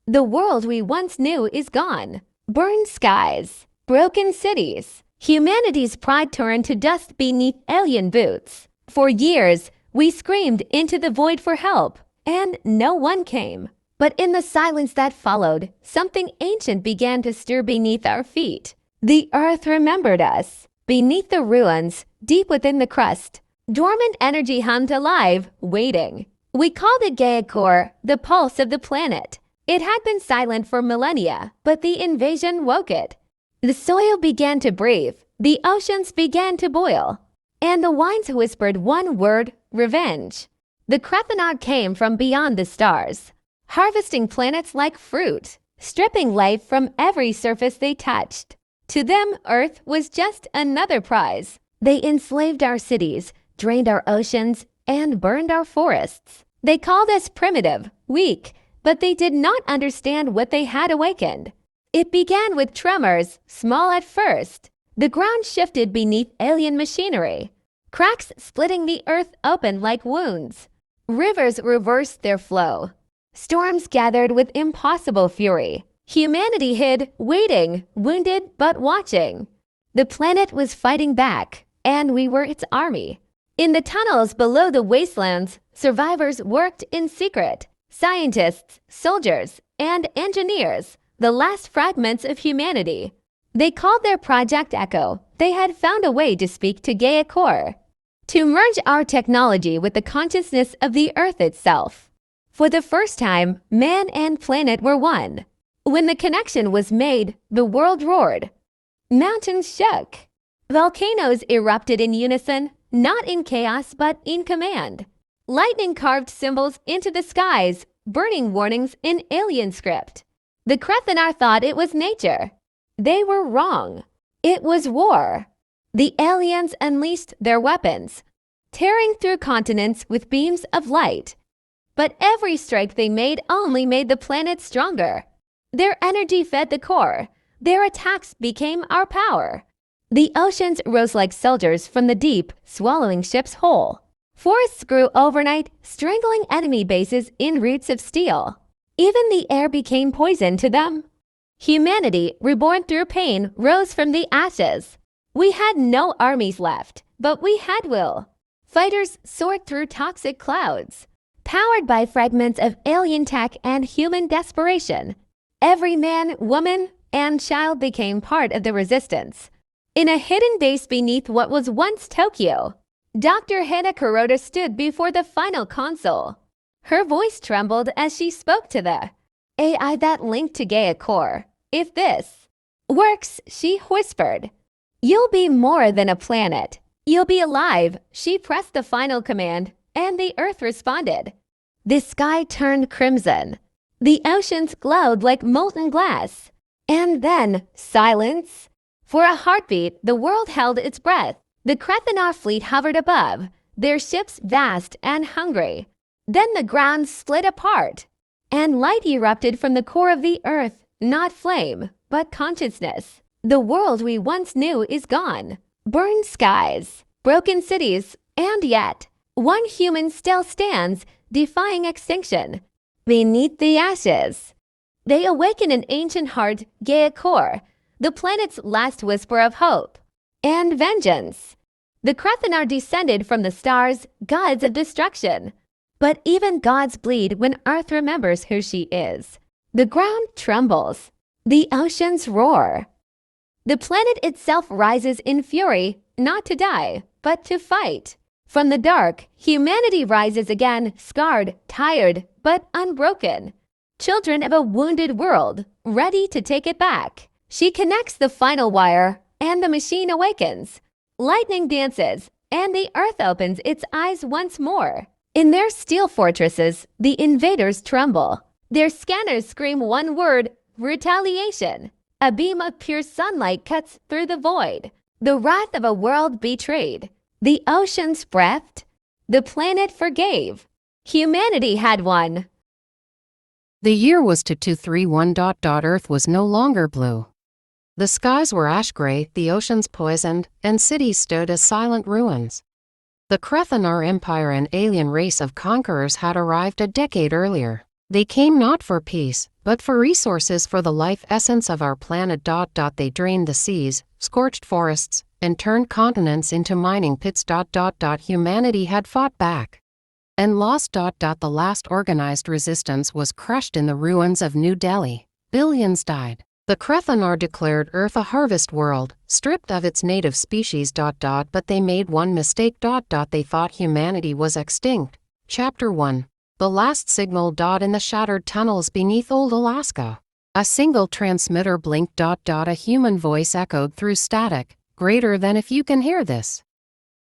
The world we once knew is gone. Burned skies, broken cities. Humanity's pride turned to dust beneath alien boots. For years, we screamed into the void for help, and no one came. But in the silence that followed, something ancient began to stir beneath our feet. The earth remembered us. Beneath the ruins, deep within the crust, dormant energy hummed alive, waiting. We called it Gaia Core, the pulse of the planet. It had been silent for millennia, but the invasion woke it. The soil began to breathe, the oceans began to boil, and the winds whispered one word, revenge. The Krethanaut came from beyond the stars, harvesting planets like fruit, stripping life from every surface they touched. To them, Earth was just another prize. They enslaved our cities, drained our oceans, and burned our forests. They called us primitive, weak, but they did not understand what they had awakened. It began with tremors, small at first. The ground shifted beneath alien machinery, cracks splitting the earth open like wounds. Rivers reversed their flow. Storms gathered with impossible fury. Humanity hid, waiting, wounded but watching. The planet was fighting back, and we were its army. In the tunnels below the wastelands, survivors worked in secret. Scientists, soldiers, and engineers, the last fragments of humanity. They called their project Echo. They had found a way to speak to Gaia Core, to merge our technology with the consciousness of the Earth itself. For the first time, man and planet were one. When the connection was made, the world roared. Mountains shook. Volcanoes erupted in unison, not in chaos but in command. Lightning carved symbols into the skies, burning warnings in alien script. The Krethanaut thought it was nature. They were wrong. It was war. The aliens unleashed their weapons, tearing through continents with beams of light. But every strike they made only made the planet stronger. Their energy fed the core. Their attacks became our power. The oceans rose like soldiers from the deep, swallowing ships whole. Forests grew overnight, strangling enemy bases in roots of steel. Even the air became poison to them. Humanity, reborn through pain, rose from the ashes. We had no armies left, but we had will. Fighters soared through toxic clouds, powered by fragments of alien tech and human desperation. Every man, woman, and child became part of the resistance. In a hidden base beneath what was once Tokyo, Dr. Hannah Kuroda stood before the final console. Her voice trembled as she spoke to the AI that linked to Gaia Core. If this works, she whispered, "You'll be more than a planet. You'll be alive." She pressed the final command, and the Earth responded. The sky turned crimson. The oceans glowed like molten glass. And then, silence. For a heartbeat, the world held its breath. The Krethanaut fleet hovered above, their ships vast and hungry. Then the ground split apart, and light erupted from the core of the earth, not flame, but consciousness. The world we once knew is gone. Burned skies, broken cities, and yet, one human still stands, defying extinction. Beneath the ashes, they awaken an ancient heart, Gaia Core, the planet's last whisper of hope and vengeance. The Krethanaut descended from the stars, gods of destruction. But even gods bleed when Earth remembers who she is. The ground trembles. The oceans roar. The planet itself rises in fury, not to die, but to fight. From the dark, humanity rises again, scarred, tired, but unbroken. Children of a wounded world, ready to take it back. She connects the final wire, and the machine awakens. Lightning dances, and the earth opens its eyes once more. In their steel fortresses, the invaders tremble. Their scanners scream one word, retaliation. A beam of pure sunlight cuts through the void. The wrath of a world betrayed. The oceans breathed. The planet forgave. Humanity had won. The year was 2231. Earth was no longer blue. The skies were ash gray, the oceans poisoned, and cities stood as silent ruins. The Krethanaut Empire, an alien race of conquerors, had arrived a decade earlier. They came not for peace, but for resources for the life essence of our planet. They drained the seas, scorched forests, and turned continents into mining pits. Humanity had fought back and lost. The last organized resistance was crushed in the ruins of New Delhi. Billions died. The Krethanar declared Earth a harvest world, stripped of its native species. But they made one mistake. They thought humanity was extinct. Chapter 1. The Last Signal. In the shattered tunnels beneath old Alaska, a single transmitter blinked. A human voice echoed through static, greater than if you can hear this.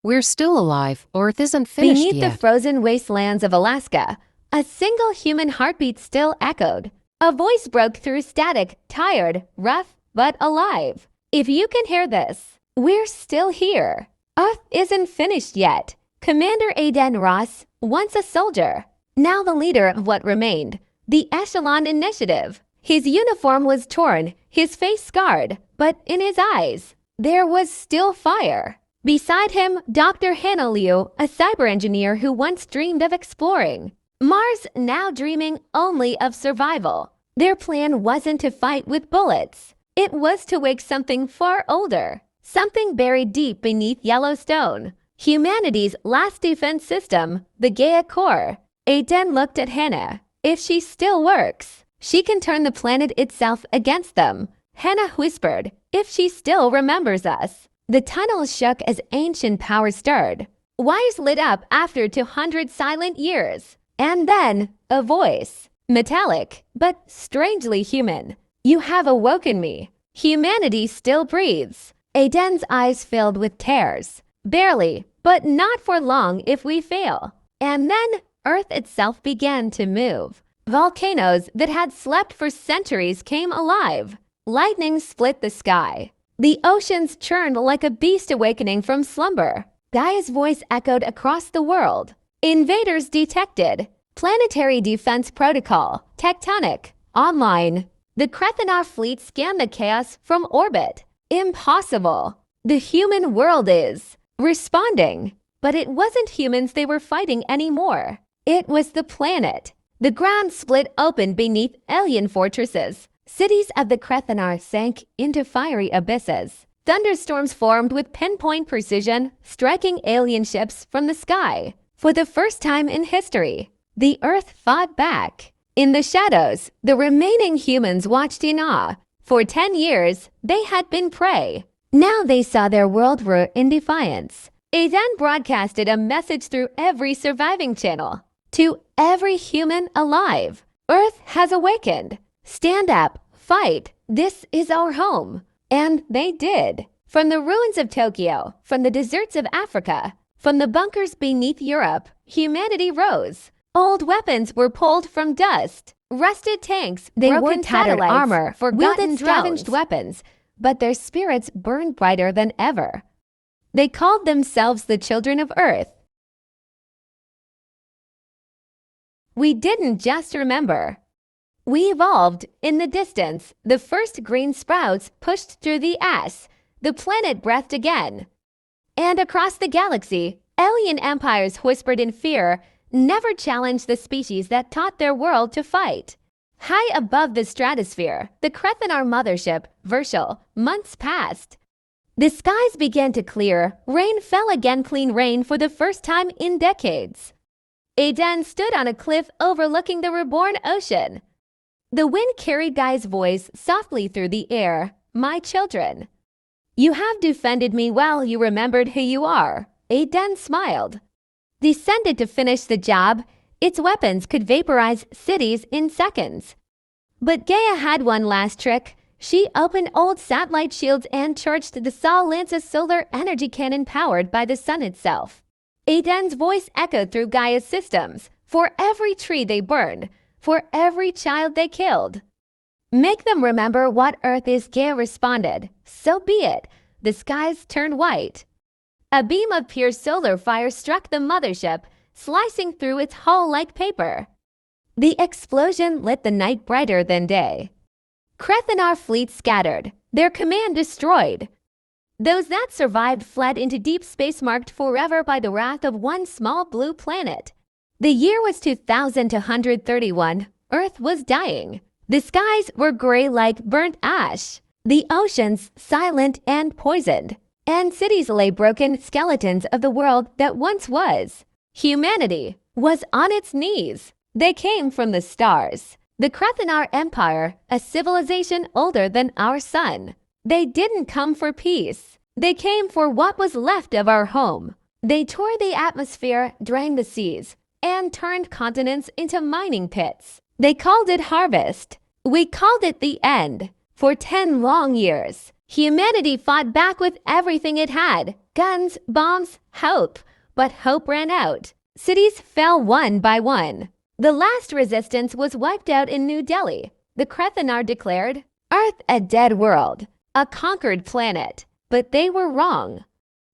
We're still alive, Earth isn't finished Beneath yet. the frozen wastelands of Alaska, a single human heartbeat still echoed. A voice broke through static, tired, rough, but alive. If you can hear this, we're still here. Earth isn't finished yet. Commander Aiden Ross, once a soldier, now the leader of what remained, the Echelon Initiative. His uniform was torn, his face scarred, but in his eyes, there was still fire. Beside him, Dr. Hannah Liu, a cyber engineer who once dreamed of exploring Mars, now dreaming only of survival. Their plan wasn't to fight with bullets. It was to wake something far older, something buried deep beneath Yellowstone. Humanity's last defense system, the Gaia Core. Aiden looked at Hannah. If she still works, she can turn the planet itself against them. Hannah whispered, if she still remembers us. The tunnels shook as ancient power stirred. Wires lit up after 200 silent years. And then, a voice. Metallic, but strangely human. You have awoken me. Humanity still breathes. Aiden's eyes filled with tears. Barely, but not for long if we fail. And then, Earth itself began to move. Volcanoes that had slept for centuries came alive. Lightning split the sky. The oceans churned like a beast awakening from slumber. Gaia's voice echoed across the world. Invaders detected. Planetary defense protocol. Tectonic. Online. The Krethanar fleet scanned the chaos from orbit. Impossible. The human world is responding. But it wasn't humans they were fighting anymore. It was the planet. The ground split open beneath alien fortresses. Cities of the Krethanar sank into fiery abysses. Thunderstorms formed with pinpoint precision, striking alien ships from the sky. For the first time in history, the Earth fought back. In the shadows, the remaining humans watched in awe. For 10 years, they had been prey. Now they saw their world rule in defiance. Aiden broadcasted a message through every surviving channel. To every human alive, Earth has awakened. Stand up, fight, this is our home. And they did. From the ruins of Tokyo, from the deserts of Africa, from the bunkers beneath Europe, humanity rose. Old weapons were pulled from dust. Rusted tanks, they wore tattered armor, forgotten scavenged weapons, but their spirits burned brighter than ever. They called themselves the children of Earth. We didn't just remember. We evolved. In the distance, the first green sprouts pushed through the ash. The planet breathed again. And across the galaxy, alien empires whispered in fear, never challenged the species that taught their world to fight. High above the stratosphere, the Krethanar mothership, Virtual, months passed. The skies began to clear. Rain fell again, clean rain for the first time in decades. Aiden stood on a cliff overlooking the reborn ocean. The wind carried Guy's voice softly through the air. My children. You have defended me well. You remembered who you are. Aiden smiled. Descended to finish the job. Its weapons could vaporize cities in seconds. But Gaia had one last trick. She opened old satellite shields and charged the Sol Lance's solar energy cannon powered by the sun itself. Aiden's voice echoed through Gaia's systems. For every tree they burned, for every child they killed. Make them remember what Earth is. Gaia responded. So be it. The skies turned white. A beam of pure solar fire struck the mothership, slicing through its hull like paper. The explosion lit the night brighter than day. Krethanar fleet scattered, their command destroyed. Those that survived fled into deep space, marked forever by the wrath of one small blue planet. The year was 2231. Earth was dying. The skies were gray like burnt ash, the oceans silent and poisoned, and cities lay broken skeletons of the world that once was. Humanity was on its knees. They came from the stars. The Krathanar Empire, a civilization older than our sun. They didn't come for peace. They came for what was left of our home. They tore the atmosphere, drained the seas, and turned continents into mining pits. They called it harvest. We called it the end. For 10 long years, humanity fought back with everything it had. Guns, bombs, hope. But hope ran out. Cities fell one by one. The last resistance was wiped out in New Delhi. The Krathanar declared, Earth a dead world, a conquered planet. But they were wrong.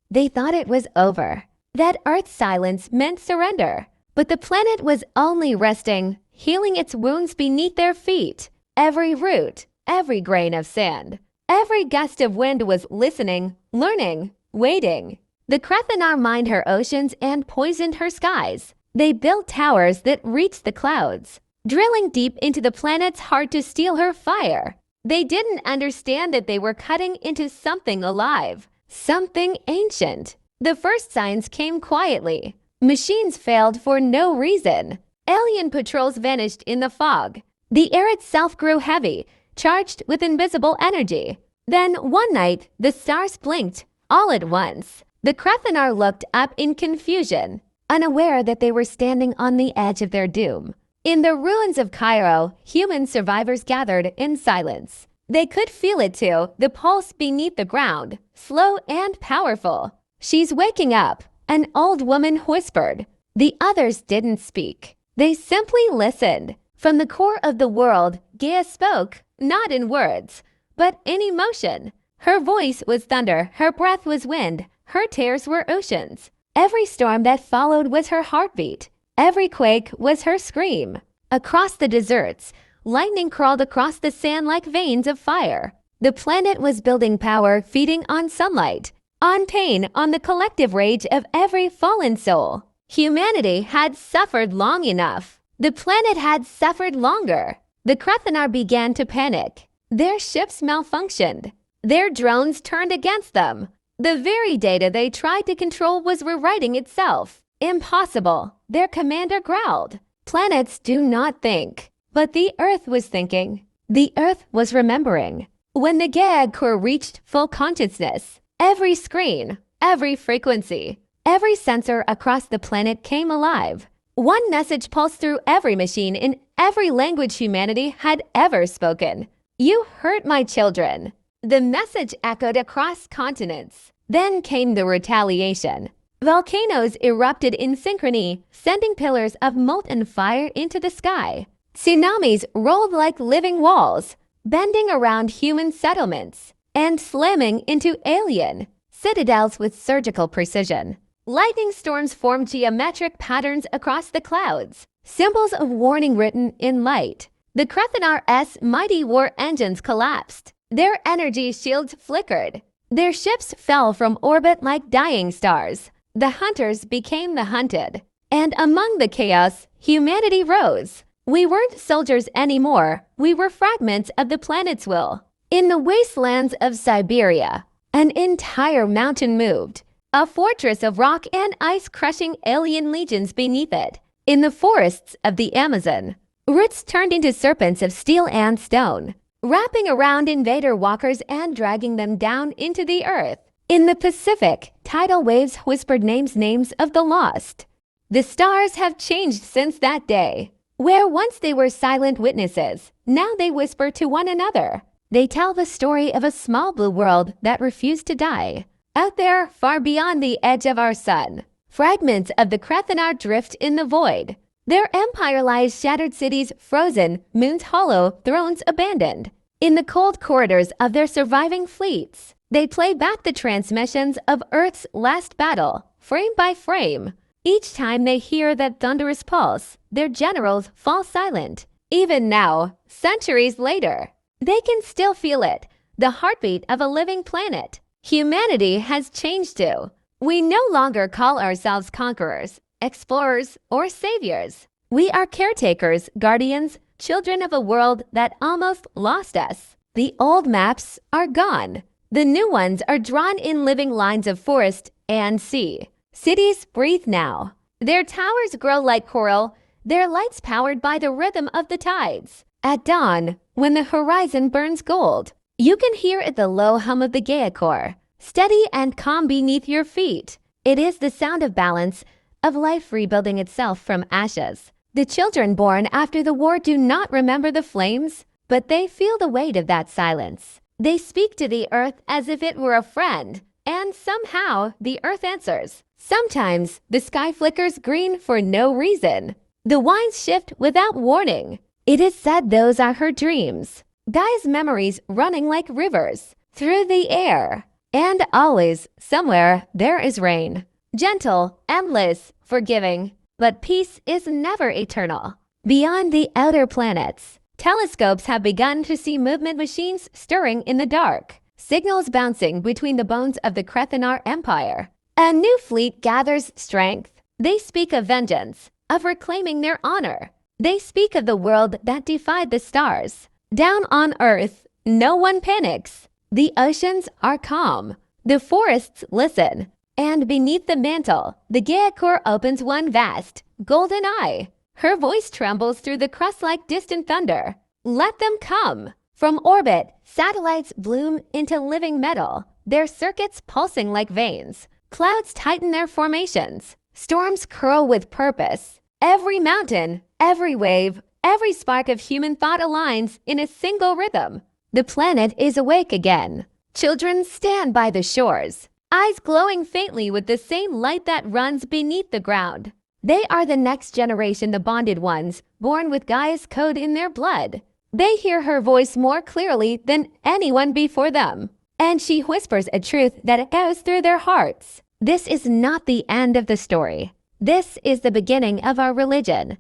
They thought it was over, that Earth's silence meant surrender. But the planet was only resting, healing its wounds beneath their feet. Every root, every grain of sand, every gust of wind was listening, learning, waiting. The Krathanar mined her oceans and poisoned her skies. They built towers that reached the clouds, drilling deep into the planet's heart to steal her fire. They didn't understand that they were cutting into something alive, something ancient. The first signs came quietly. Machines failed for no reason. Alien patrols vanished in the fog. The air itself grew heavy, charged with invisible energy. Then one night, the stars blinked, all at once. The Krathanar looked up in confusion, unaware that they were standing on the edge of their doom. In the ruins of Cairo, human survivors gathered in silence. They could feel it too, the pulse beneath the ground, slow and powerful. She's waking up, an old woman whispered. The others didn't speak. They simply listened. From the core of the world, Gaia spoke, not in words, but in emotion. Her voice was thunder, her breath was wind, her tears were oceans. Every storm that followed was her heartbeat. Every quake was her scream. Across the deserts, lightning crawled across the sand like veins of fire. The planet was building power, feeding on sunlight, on pain, on the collective rage of every fallen soul. Humanity had suffered long enough. The planet had suffered longer. The Krathanar began to panic. Their ships malfunctioned. Their drones turned against them. The very data they tried to control was rewriting itself. Impossible, their commander growled. Planets do not think. But the Earth was thinking. The Earth was remembering. When the Gaia core reached full consciousness, every screen, every frequency, every sensor across the planet came alive. One message pulsed through every machine in every language humanity had ever spoken. You hurt my children. The message echoed across continents. Then came the retaliation. Volcanoes erupted in synchrony, sending pillars of molten fire into the sky. Tsunamis rolled like living walls, bending around human settlements and slamming into alien citadels with surgical precision. Lightning storms formed geometric patterns across the clouds, symbols of warning written in light. The Krathanar's mighty war engines collapsed. Their energy shields flickered. Their ships fell from orbit like dying stars. The hunters became the hunted. And among the chaos, humanity rose. We weren't soldiers anymore. We were fragments of the planet's will. In the wastelands of Siberia, an entire mountain moved. A fortress of rock and ice crushing alien legions beneath it. In the forests of the Amazon, roots turned into serpents of steel and stone, wrapping around invader walkers and dragging them down into the earth. In the Pacific, tidal waves whispered names of the lost. The stars have changed since that day. Where once they were silent witnesses, now they whisper to one another. They tell the story of a small blue world that refused to die. Out there, far beyond the edge of our sun, fragments of the Krathanar drift in the void. Their empire lies shattered cities frozen, moons hollow, thrones abandoned. In the cold corridors of their surviving fleets, they play back the transmissions of Earth's last battle, frame by frame. Each time they hear that thunderous pulse, their generals fall silent. Even now, centuries later, they can still feel it, the heartbeat of a living planet. Humanity has changed too. We no longer call ourselves conquerors, explorers, or saviors. We are caretakers, guardians, children of a world that almost lost us. The old maps are gone. The new ones are drawn in living lines of forest and sea. Cities breathe now. Their towers grow like coral, their lights powered by the rhythm of the tides. At dawn, when the horizon burns gold, you can hear the low hum of the Gaia, steady and calm beneath your feet. It is the sound of balance, of life rebuilding itself from ashes. The children born after the war do not remember the flames, but they feel the weight of that silence. They speak to the earth as if it were a friend, and somehow the earth answers. Sometimes the sky flickers green for no reason. The winds shift without warning. It is said those are her dreams. Gaia's memories running like rivers through the air. And always, somewhere, there is rain. Gentle, endless, forgiving. But peace is never eternal. Beyond the outer planets, telescopes have begun to see movement machines stirring in the dark, signals bouncing between the bones of the Krethanar Empire. A new fleet gathers strength. They speak of vengeance, of reclaiming their honor. They speak of the world that defied the stars. Down on Earth, no one panics. The oceans are calm. The forests listen. And beneath the mantle, the Gaia opens one vast, golden eye. Her voice trembles through the crust-like distant thunder. Let them come. From orbit, satellites bloom into living metal, their circuits pulsing like veins. Clouds tighten their formations. Storms curl with purpose. Every mountain, every wave, every spark of human thought aligns in a single rhythm. The planet is awake again. Children stand by the shores, eyes glowing faintly with the same light that runs beneath the ground. They are the next generation, the bonded ones, born with Gaia's code in their blood. They hear her voice more clearly than anyone before them, and she whispers a truth that echoes through their hearts. This is not the end of the story. This is the beginning of our religion.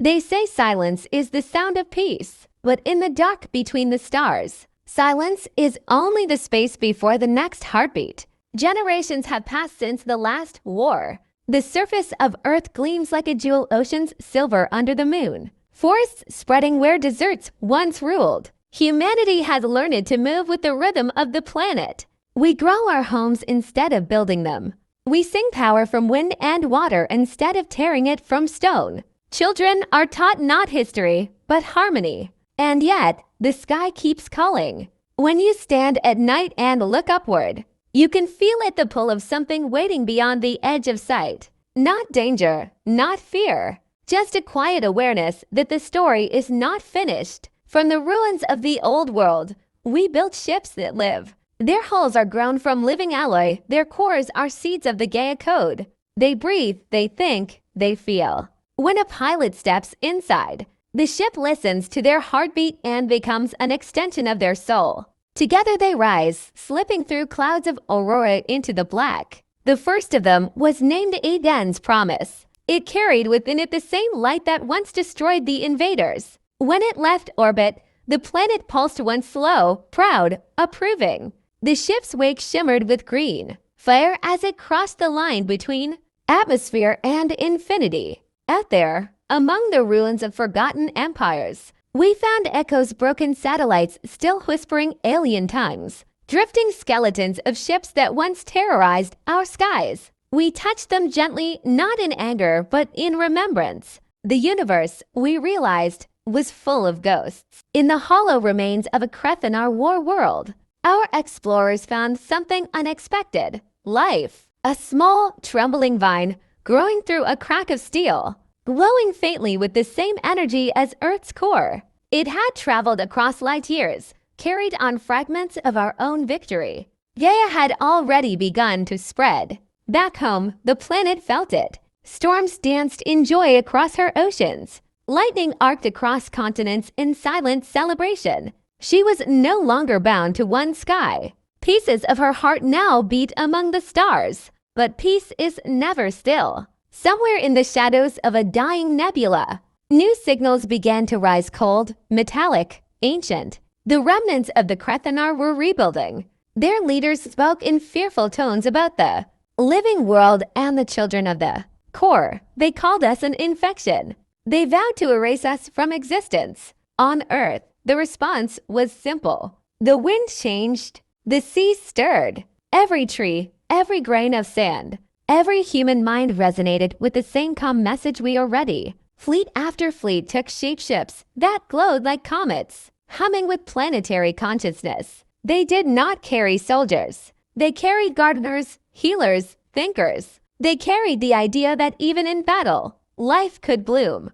They say silence is the sound of peace, but in the dark between the stars, silence is only the space before the next heartbeat. Generations have passed since the last war. The surface of Earth gleams like a jewel, ocean's silver under the moon. Forests spreading where deserts once ruled. Humanity has learned to move with the rhythm of the planet. We grow our homes instead of building them. We sing power from wind and water instead of tearing it from stone. Children are taught not history, but harmony. And yet, the sky keeps calling. When you stand at night and look upward, you can feel it, the pull of something waiting beyond the edge of sight. Not danger, not fear, just a quiet awareness that the story is not finished. From the ruins of the old world, we built ships that live. Their hulls are grown from living alloy, their cores are seeds of the Gaia code. They breathe, they think, they feel. When a pilot steps inside, the ship listens to their heartbeat and becomes an extension of their soul. Together they rise, slipping through clouds of aurora into the black. The first of them was named Eden's Promise. It carried within it the same light that once destroyed the invaders. When it left orbit, the planet pulsed once slow, proud, approving. The ship's wake shimmered with green, fire as it crossed the line between atmosphere and infinity. Out there, among the ruins of forgotten empires, we found Echo's broken satellites still whispering alien tongues, drifting skeletons of ships that once terrorized our skies. We touched them gently, not in anger, but in remembrance. The universe, we realized, was full of ghosts. In the hollow remains of a Krethanar war world, our explorers found something unexpected. Life. A small, trembling vine growing through a crack of steel, glowing faintly with the same energy as Earth's core. It had traveled across light years, carried on fragments of our own victory. Gaia had already begun to spread. Back home, the planet felt it. Storms danced in joy across her oceans. Lightning arced across continents in silent celebration. She was no longer bound to one sky. Pieces of her heart now beat among the stars. But peace is never still. Somewhere in the shadows of a dying nebula, new signals began to rise, cold, metallic, ancient. The remnants of the Krethanar were rebuilding. Their leaders spoke in fearful tones about the living world and the children of the core. They called us an infection. They vowed to erase us from existence. On Earth, the response was simple. The wind changed, the sea stirred. Every tree, every grain of sand, every human mind resonated with the same calm message: we are ready. Fleet after fleet took shapeships that glowed like comets, humming with planetary consciousness. They did not carry soldiers. They carried gardeners, healers, thinkers. They carried the idea that even in battle, life could bloom.